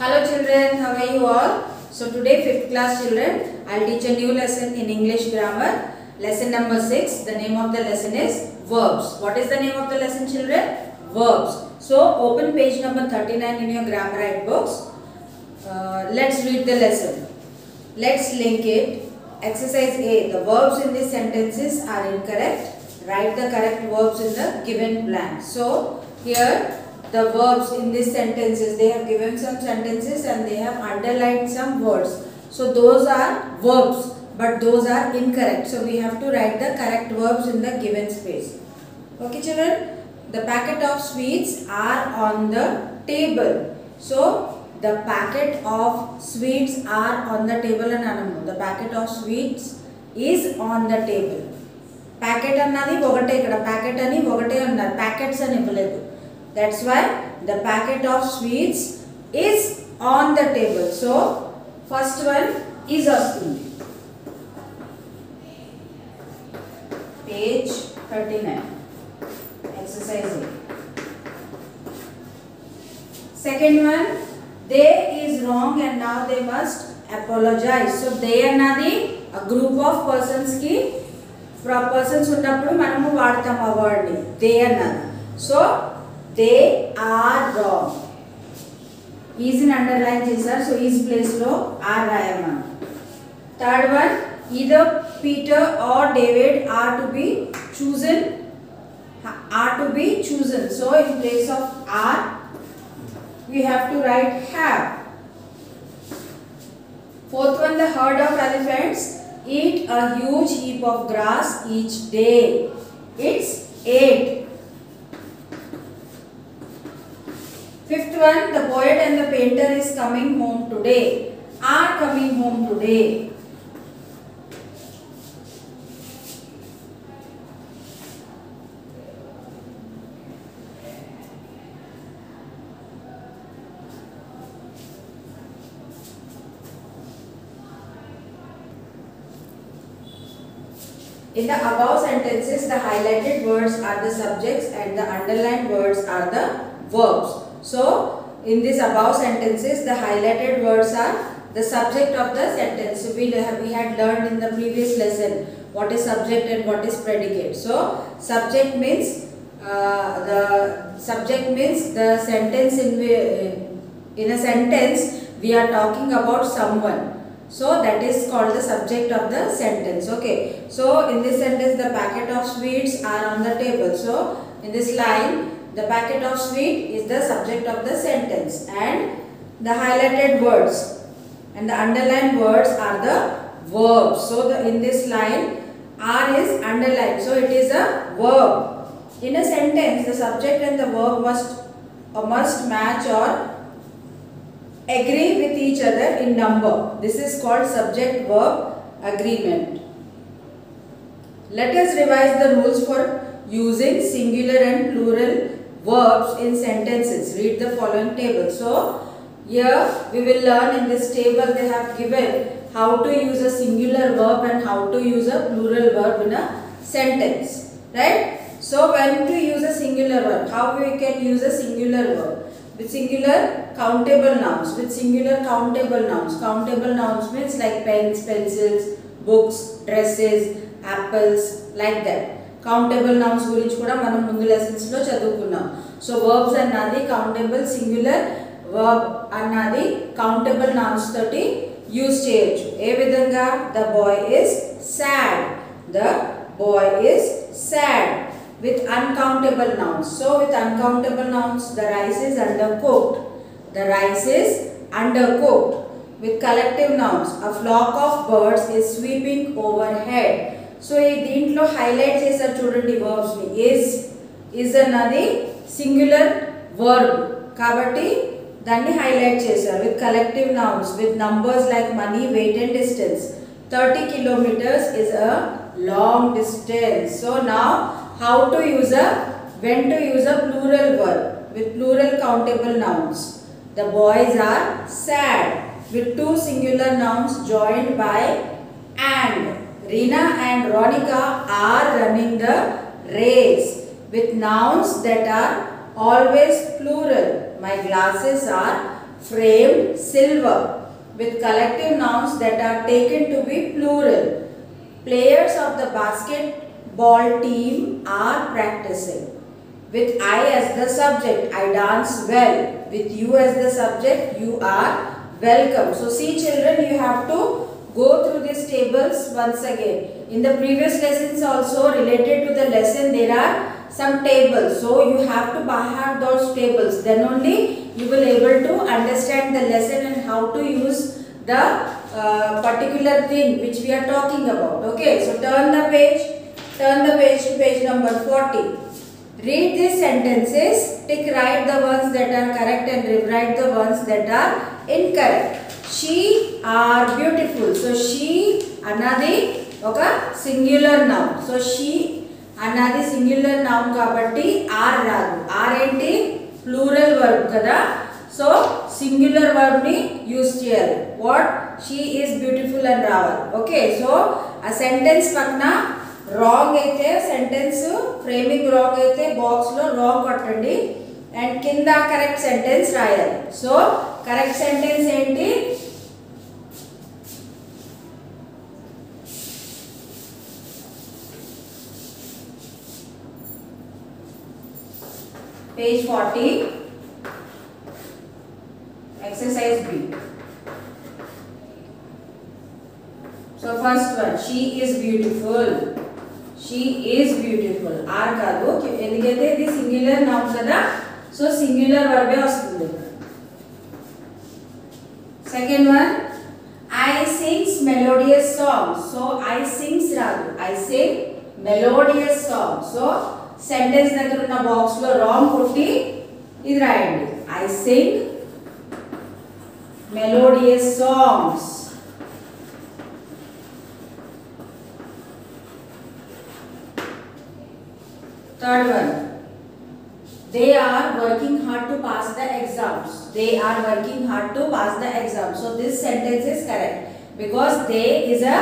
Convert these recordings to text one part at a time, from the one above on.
Hello children, how are you all? So today 5th class children, I will teach a new lesson in English grammar. Lesson number 6. The name of the lesson is verbs. What is the name of the lesson children? Verbs. So open page number 39 in your grammar write books. Let's read the lesson. Let's link it. Exercise A. The verbs in these sentences are incorrect. Write the correct verbs in the given blank. So here the verbs in these sentences, they have given some sentences and they have underlined some words. So those are verbs, but those are incorrect. So we have to write the correct verbs in the given space. Okay children, the packet of sweets are on the table. So the packet of sweets are on the table and anamu. The packet of sweets is on the table. Packet annadi ఒకటే ఇక్కడ packet అని ఒకటే అన్నారు, packets అని ఇవ్వలేదు. That's why the packet of sweets is on the table. So first one is వస్తుంది. Page 39. Exercise A. Second one, they is wrong and now they must apologize. So they అన్నది a group of persons ki persons ఉన్నప్పుడు మనము వాడతాం ఆ word ని they అన్నది. So they are wrong. Is in underline చేశారు. So is place లో are రాయమా. Third one, either Peter or David are to be chosen. So in place of are we have to write have. Fourth one, the herd of elephants eat a huge heap of grass each day. It's 8. Fifth one, the poet and the painter is coming home today. Are coming home today. In the above sentences, the highlighted words are the subjects and the underlined words are the verbs. So, in this above sentences, the highlighted words are the subject of the sentence. So, we had learned in the previous lesson what is subject and what is predicate. So, subject means the sentence in a sentence we are talking about someone. So that is called the subject of the sentence. Okay. So in this sentence the packet of sweets are on the table. So in this line the packet of sweet is the subject of the sentence and the highlighted words and the underlined words are the verbs. So in this line are is underlined. So it is a verb. In a sentence the subject and the verb must match or agree with each other in number. This is called subject-verb agreement. Let us revise the rules for using singular and plural verbs in sentences. Read the following table. So, here we will learn in this table they have given how to use a singular verb and how to use a plural verb in a sentence. Right? So, when to use a singular verb? How we can use a singular verb? With singular countable nouns. With singular countable nouns. Countable nouns means like pens, pencils, books, dresses, apples, like that. Countable nouns గురించి కూడా మనం ముందు lessons లో చదువుకున్నాం. So verbs అన్నది countable singular verb అన్నది countable nouns తోటి use చేయొచ్చు. ఏ విధంగా? The boy is sad. The boy is sad. With uncountable nouns. So with uncountable nouns the rice is undercooked. The rice is undercooked. With collective nouns a flock of birds is sweeping overhead. So ఈ దీంట్లో highlight చేశారు చూడండి verbs ని. is అన్నది singular verb కాబట్టి దాన్ని highlight చేశారు. With collective nouns with numbers like money, weight and distance. 30 kilometers is a long distance. So now how to use when to use a plural verb with plural countable nouns. The boys are sad with two singular nouns joined by and. Reena and Ronika are running the race with nouns that are always plural. My glasses are framed silver with collective nouns that are taken to be plural. Players of the basketball team are practicing. With I as the subject, I dance well. With you as the subject, you are welcome. So see children, you have to go through these tables once again. In the previous lessons also related to the lesson, there are some tables. So you have to have those tables. Then only you will able to understand the lesson and how to use the particular thing which we are talking about. Okay, so turn the page to page number 40. Read these sentences, write the ones that are correct and rewrite the ones that are incorrect. She are beautiful. So she anadi oka singular noun. So she anadi singular noun kabatti are radu. Are enti plural verb kada. So singular verb ni use cheyali. What? She is beautiful and raval. Okay. So a sentence pakna wrong aithe sentence framing wrong aithe box lo wrong kottandi and kinda correct sentence rayali. So correct sentence enti? Page 40, exercise B. So first one, she is beautiful. She is beautiful. R kaadu endukante ఇది singular noun kada. So singular verb e vastundi. Second one, I sings melodious songs. So I sings raadu. I sing melodious songs. So sentence దగ్గర ఉన్న box లో wrong కొట్టి ఇది రాయండి. I sing melodious songs. Third one, they are working hard to pass the exams. They are working hard to pass the exams. So this sentence is correct because they is a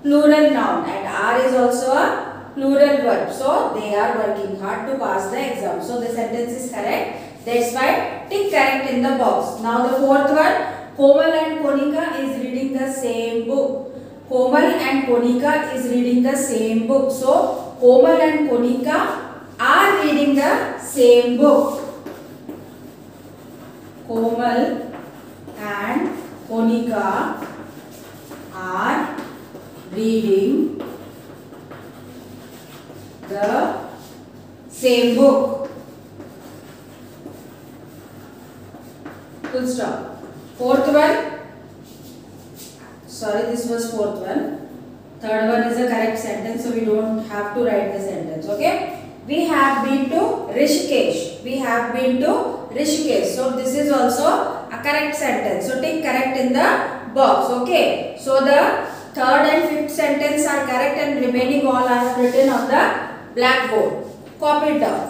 plural noun and are is also a plural verb. So they are working hard to pass the exam. So the sentence is correct. That's why tick correct in the box. Now the fourth one, Komal and Konika is reading the same book. Komal and Konika is reading the same book. So Komal and Konika are reading the same book. Komal and Konika are reading the same book. Full stop. Fourth one. Sorry, this was fourth one. Third one is a correct sentence, so we don't have to write the sentence. Okay. We have been to Rishikesh. We have been to Rishikesh. So this is also a correct sentence. So take correct in the box. Okay. So the third and fifth sentence are correct and remaining all are written on the blackboard. Copy it down.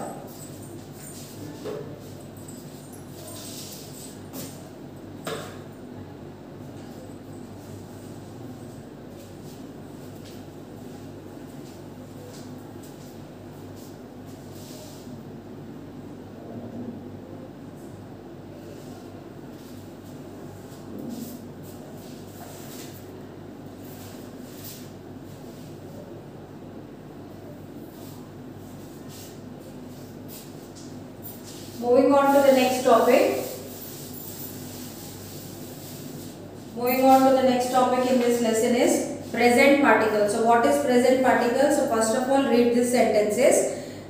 Moving on to the next topic. Moving on to the next topic in this lesson is present participle. So what is present participle? So first of all, read these sentences.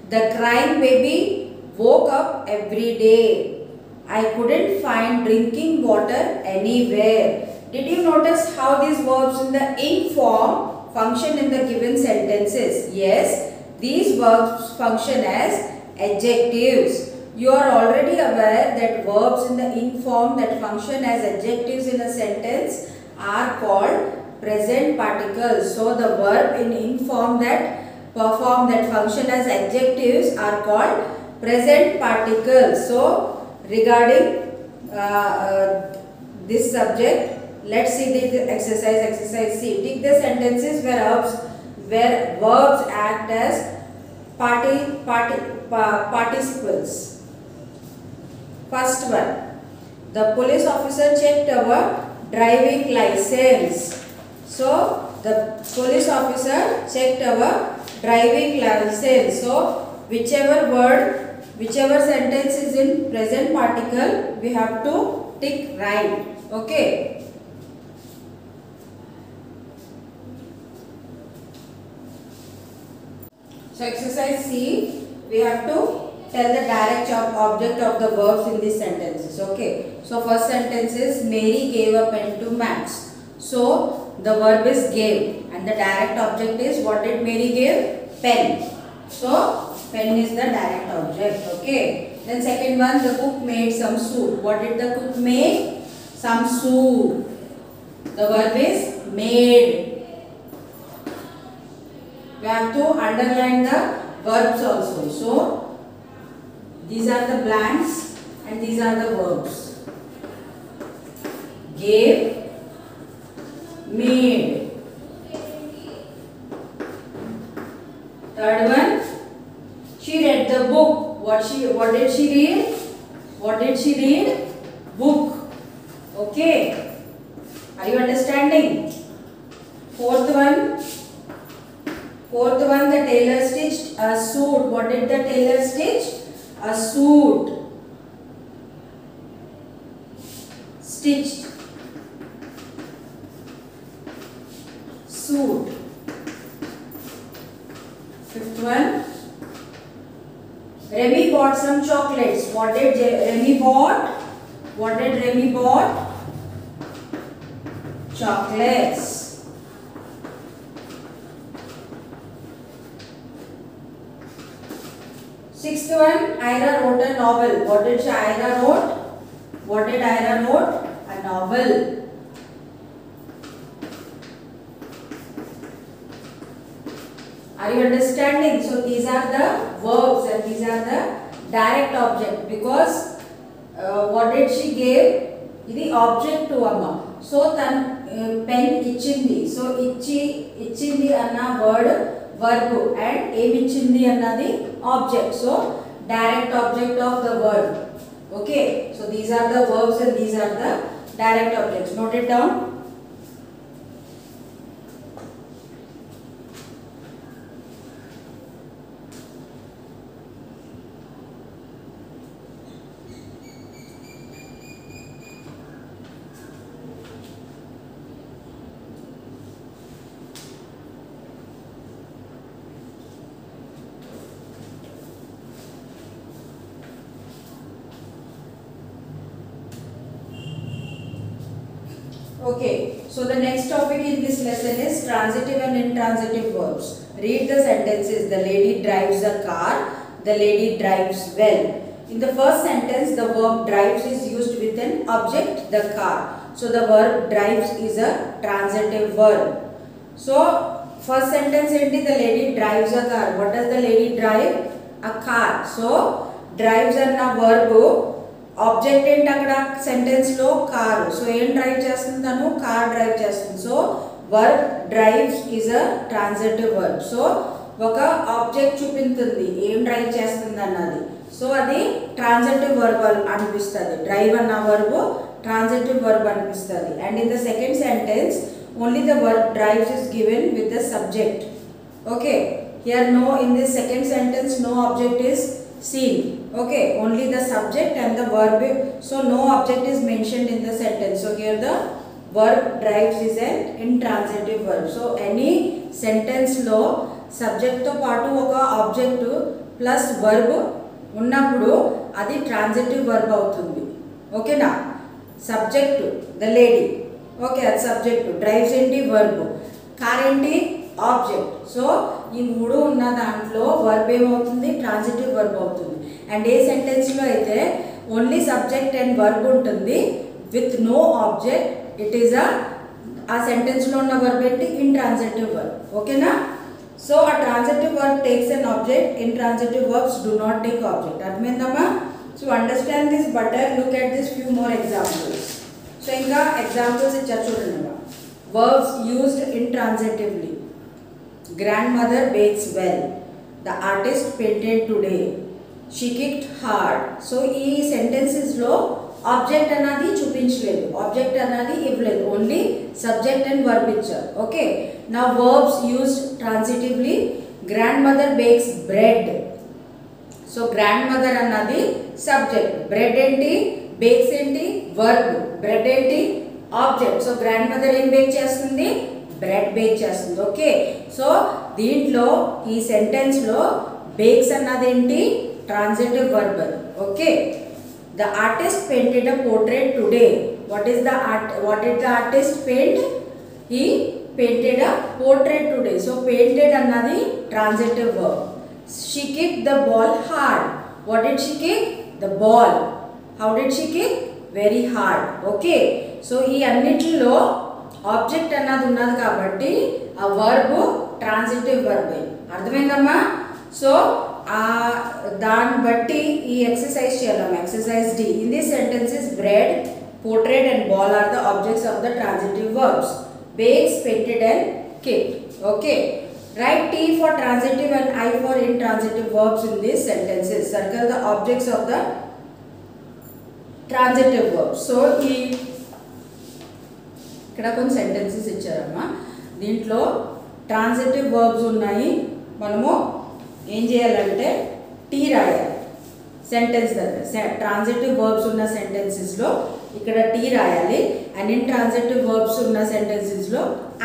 The crying baby woke up every day. I couldn't find drinking water anywhere. Did you notice how these verbs in the ing form function in the given sentences? Yes, these verbs function as adjectives. You are already aware that verbs in the ing form that function as adjectives in a sentence are called present particles. So the verb in ing form that perform that function as adjectives are called present particles. So regarding this subject, let's see the exercise. Exercise C. Take the sentences where verbs act as participles. First one, the police officer checked our driving license. So the police officer checked our driving license. So whichever sentence is in present particle, we have to tick right. Okay. So exercise C, we have to tell the direct object of the verbs in these sentences. Okay. So first sentence is Mary gave a pen to Max. So the verb is gave and the direct object is, what did Mary give? Pen. So pen is the direct object. Okay. Then second one, the cook made some soup. What did the cook make? Some soup. The verb is made. We have to underline the verbs also. So these are the blanks and these are the verbs. Gave, made. Third one, she read the book. What did she read? What did she read? Book. Okay. Are you understanding? Fourth one, the tailor stitched a suit. What did the tailor stitch? A suit. Stitched. Suit. Fifth one, Remy bought some chocolates. What did Remy bought? What did Remy bought? Chocolates. Sixth one, Ira wrote a novel. What did Ira wrote? What did Ira wrote? A novel. Are you understanding? So these are the verbs and these are the direct object, because what did she give? This object to amma. So tan pen ichindi. So ichindi anna word verb and em ichindi annadi object. So direct object of the word. Okay. So these are the verbs and these are the direct objects. Note it down. Okay, so the next topic in this lesson is transitive and intransitive verbs. Read the sentences. The lady drives a car. The lady drives well. In the first sentence, the verb drives is used with an object, the car. So the verb drives is a transitive verb. So first sentence enti, the lady drives a car. What does the lady drive? A car. So drives anna verb. Object ఏంటి అక్కడ sentence లో car. So ఏం drive చేస్తుంది? తను car drive చేస్తుంది. So verb drives is a transitive verb. So ఒక object చూపిస్తుంది ఏం డ్రైవ్ చేస్తుంది అన్నది. సో అది ట్రాన్సిటివ్ వర్బ్ అనిపిస్తుంది. డ్రైవ్ అన్న వర్బ్ ట్రాన్సిటివ్ వర్బ్ అనిపిస్తుంది. And in the second sentence only the verb drives is given with the subject. Okay, here no, in this second sentence no object is seen. Okay, only the subject and the verb. So no object is mentioned in the sentence. So here the verb drives is an intransitive verb. So any sentence lo subject to paatu oka object plus verb unnappudu adi transitive verb avutundi. Okay na, subject the lady. Okay, అది subject. Drives enti verb. Car enti object. So ఈ మూడు ఉన్న దాంట్లో verb ఏమవుతుంది? Transitive verb అవుతుంది. And a సెంటెన్స్లో అయితే only subject and verb ఉంటుంది with no object, it is ఆ సెంటెన్స్లో ఉన్న వర్బ్ ఏంటి? Intransitive verb. ఓకేనా? సో ఆ transitive verb takes an object, intransitive verbs do not take object. అర్థమైందమ్మా? So understand this better. Look at this few more examples. So ఇంకా examples ఇచ్చారు చూడండి. Verbs used intransitively. Grandmother bakes well. The artist painted today. She kicked hard. So ఈ సెంటెన్సెస్లో object అన్నది చూపించలేదు, object అన్నది ఇవ్వలేదు, only subject and verb ఇచ్చారు. Okay, నా verbs used transitively. Grandmother bakes bread. So grandmother అన్నది subject, bread ఏంటి, bakes ఏంటి వర్బ్, బ్రెడ్ ఏంటి ఆబ్జెక్ట్. సో గ్రాండ్ మదర్ ఏం బేక్ చేస్తుంది, బ్రెడ్ బేక్ చేస్తుంది. ఓకే, సో దీంట్లో ఈ సెంటెన్స్లో బేక్స్ అన్నది ఏంటి, transitive verb. Okay, the artist painted a portrait today. What did the artist paint? He painted a portrait today. So painted అన్నది transitive verb. She kicked the ball hard. What did she kick? The ball. How did she kick? Very hard. Okay, so ఈ అన్నిటిలో object అన్నది ఉన్నది కాబట్టి ఆ verb transitive verb. అర్థమైందమ్మా? So దాన్ని బట్టి ఈ ఎక్సర్సైజ్ చేయాలమ్మా. Exercise D. In this sentences bread, portrait and ball are the objects of the transitive verbs. Bakes, painted and kicked. Okay, write T for transitive and I for intransitive verbs in these sentences. Circle the objects of the transitive verbs. So ఇక్కడ కొన్ని sentences ఇచ్చారమ్మా. దీంట్లో transitive verbs ఉన్నాయి. మనము ఏం చేయాలంటే tea రాయాలి sentence దగ్గర. Transitive verbs ఉన్న సెంటెన్సెస్లో ఇక్కడ టీ రాయాలి, అండ్ ఇంట్రాన్సిటివ్ వర్బ్స్ ఉన్న సెంటెన్సెస్లో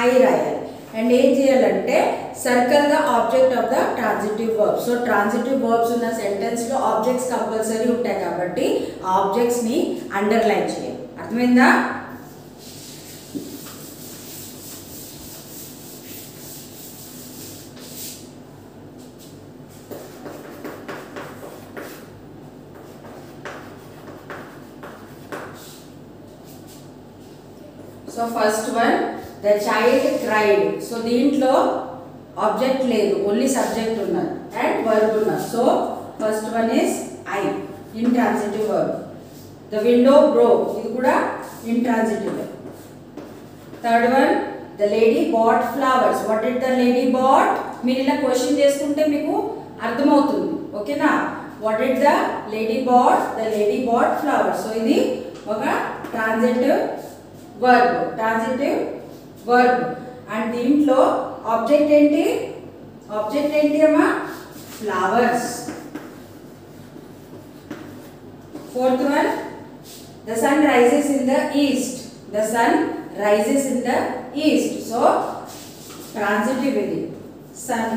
ఐ రాయాలి. అండ్ ఏం చేయాలంటే circle the object of the transitive verbs. So transitive verbs ఉన్న సెంటెన్స్లో ఆబ్జెక్ట్స్ కంపల్సరీ ఉంటాయి కాబట్టి ఆ ఆబ్జెక్ట్స్ని అండర్లైన్ చేయాలి. అర్థమైందా? So first one, the child cried. So దీంట్లో ఆబ్జెక్ట్ లేదు, ఓన్లీ సబ్జెక్ట్ ఉన్నది అండ్ వర్బ్ ఉన్నది. So first one is I, intransitive verb. The window broke, ఇది కూడా intransitive. Third one, the lady bought flowers. What did the lady bought? మీరు ఇలా question చేసుకుంటే మీకు అర్థమవుతుంది. ఓకేనా? What did the lady bought? The lady bought flowers. So ఇది ఒక transitive verb, transitive verb. And దీంట్లో ఆబ్జెక్ట్ ఏంటి? ఆబ్జెక్ట్ ఏంటి అమ్మా? Flowers. Fourth one, the sun rises in the east. The sun rises in the east. So transitive ఇది. Sun,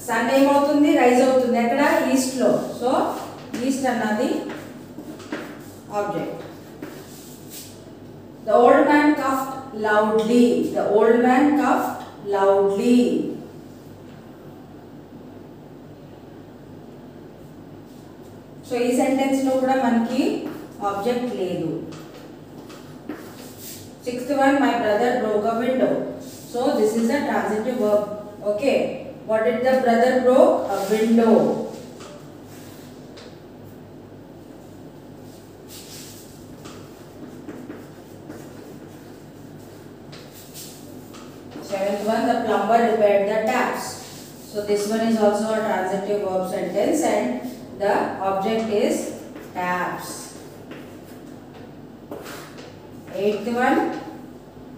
sun ఏమవుతుంది? Rise అవుతుంది. ఎక్కడ? ఈస్ట్లో. సో ఈస్ట్ అన్నది object. The old man coughed loudly. The old man coughed loudly. So ఈ sentence లో కూడా మనకి ఆబ్జెక్ట్ లేదు. Sixth one, my brother broke a window. So this is a transitive verb. Okay, what did the brother broke? A window. Seventh one, the plumber repaired the taps. So this one is also a transitive verb sentence and the object is taps. Eighth one,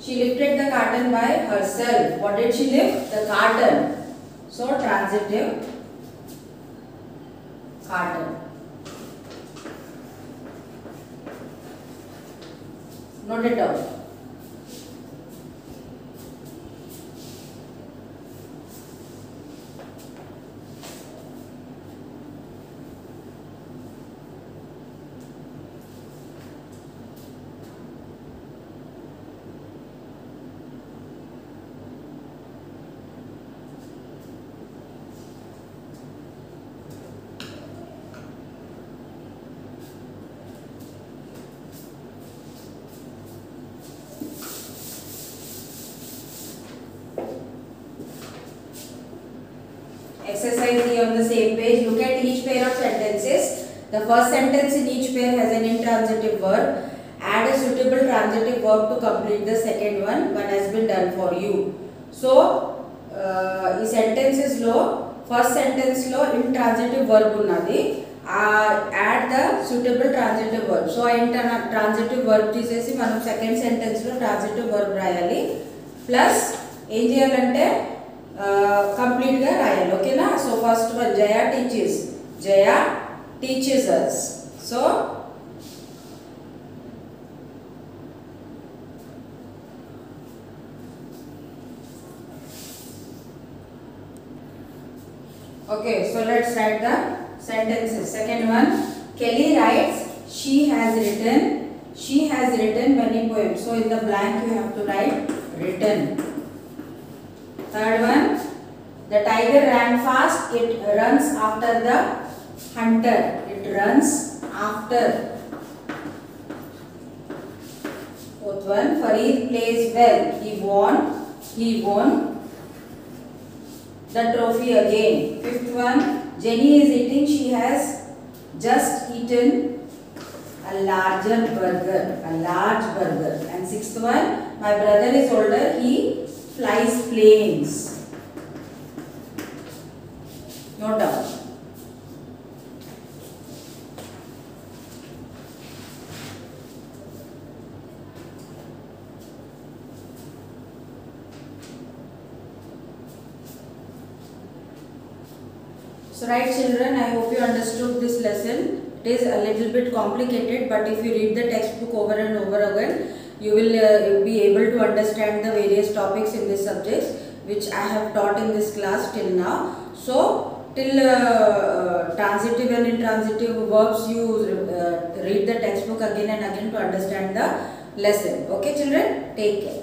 she lifted the carton by herself. What did she lift? The carton. So transitive, carton. Note it down. Exercise E on the same page. Look at each pair of sentences. The first sentence in each pair has an intransitive verb. Add a suitable transitive verb to complete the second one. One has been done for you. So, ఈ sentences లో first sentence లో intransitive verb ఉన్నది. add the suitable transitive verb. So transitive verb తీసేసి మనం second sentence లో transitive verb రాయాలి. Plus ఏం చేయాలంటే కంప్లీట్ గా రాయాలి. ఓకేనా? So first one Jaya teaches us. So okay, so let's write the sentences. Second one, Kelly writes, she has written many poems. So in the blank you have to write written. Third one, the tiger ran fast, it runs after the hunter. It runs after. Fourth one, Farid plays well, he won the trophy again. Fifth one, Jenny is eating, she has just eaten a large burger. And sixth one, my brother is older, he flies planes. Note down. So right children, I hope you understood this lesson. It is a little bit complicated, but if you read the textbook over and over again, you will be able to understand the various topics in this subject which I have taught in this class till now. So till transitive and intransitive verbs, you read the textbook again and again to understand the lesson. Okay children, take care.